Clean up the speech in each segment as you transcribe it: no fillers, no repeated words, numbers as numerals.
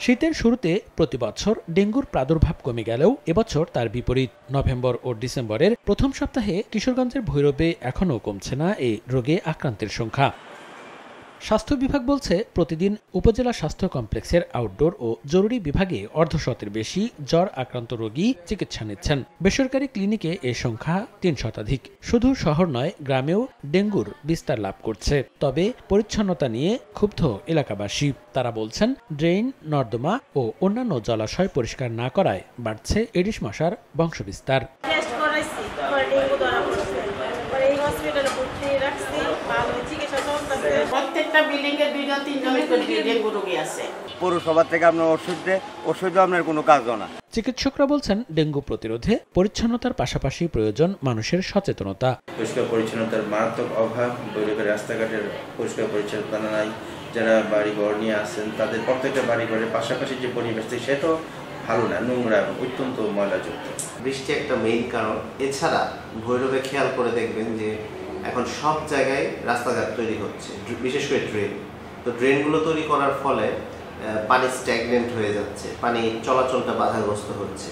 শীতের শুরুতে প্রতি বছর ডেঙ্গুর প্রাদুর্ভাব কমে গেলেও এবছর তার বিপরীত। নভেম্বর ও ডিসেম্বরের প্রথম সপ্তাহে কিশোরগঞ্জের ভৈরবে এখনও কমছে না এই রোগে আক্রান্তের সংখ্যা। স্বাস্থ্য বিভাগ বলছে, প্রতিদিন উপজেলা স্বাস্থ্য কমপ্লেক্সের আউটডোর ও জরুরি বিভাগে অর্ধশতের বেশি জ্বর আক্রান্ত রোগী চিকিৎসা নিচ্ছেন। বেসরকারি ক্লিনিকে এ সংখ্যা ৩ শতাধিক। শুধু শহর নয়, গ্রামেও ডেঙ্গুর বিস্তার লাভ করছে। তবে পরিচ্ছন্নতা নিয়ে ক্ষুব্ধ এলাকাবাসী। তারা বলছেন, ড্রেন, নর্দমা ও অন্যান্য জলাশয় পরিষ্কার না করায় বাড়ছে এডিস মশার বংশবিস্তার। প্রত্যেকটা বিল্ডিং এর 2-3 করে ডেঙ্গু রোগী আছে। পৌরসভা থেকে আপনার ওষুধে আপনার কোনো কাজও না। চিকিৎসকরা বলছেন, ডেঙ্গু প্রতিরোধে পরিচ্ছন্নতার পাশাপাশি প্রয়োজন মানুষের সচেতনতা। পরিষ্কার পরিচ্ছন্নতার মারাত্মক অভাব, ভৈরবের রাস্তাঘাটের পরিষ্কার পরিচ্ছন্নতা নাই। যারা বাড়িঘর নিয়ে আসেন তাদের প্রত্যেকটা বাড়িঘরের পাশাপাশি যে পরিবেশ সেটাও ভালো না, নোংরা, অত্যন্ত ময়লাযুক্ত। বৃষ্টি একটা মেইন কারণ। এছাড়া ভৈরবে খেয়াল করে দেখবেন যে এখন সব জায়গায় রাস্তাঘাট তৈরি হচ্ছে, বিশেষ করে ড্রেন। তো ড্রেনগুলো তৈরি করার ফলে পানি স্ট্যাগনেন্ট হয়ে যাচ্ছে, পানি চলাচলটা বাধাগ্রস্ত হচ্ছে।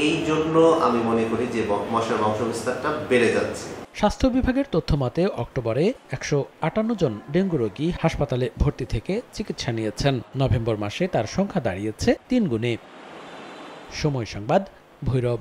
এই জন্য আমি মনে করি যে মশার বংশবিস্তারটা বেড়ে যাচ্ছে। স্বাস্থ্য বিভাগের তথ্য মতে অক্টোবরে ১৫৮ জন ডেঙ্গু রোগী হাসপাতালে ভর্তি থেকে চিকিৎসা নিয়েছেন। নভেম্বর মাসে তার সংখ্যা দাঁড়িয়েছে ৩ গুণে। সময় সংবাদ, ভৈরব।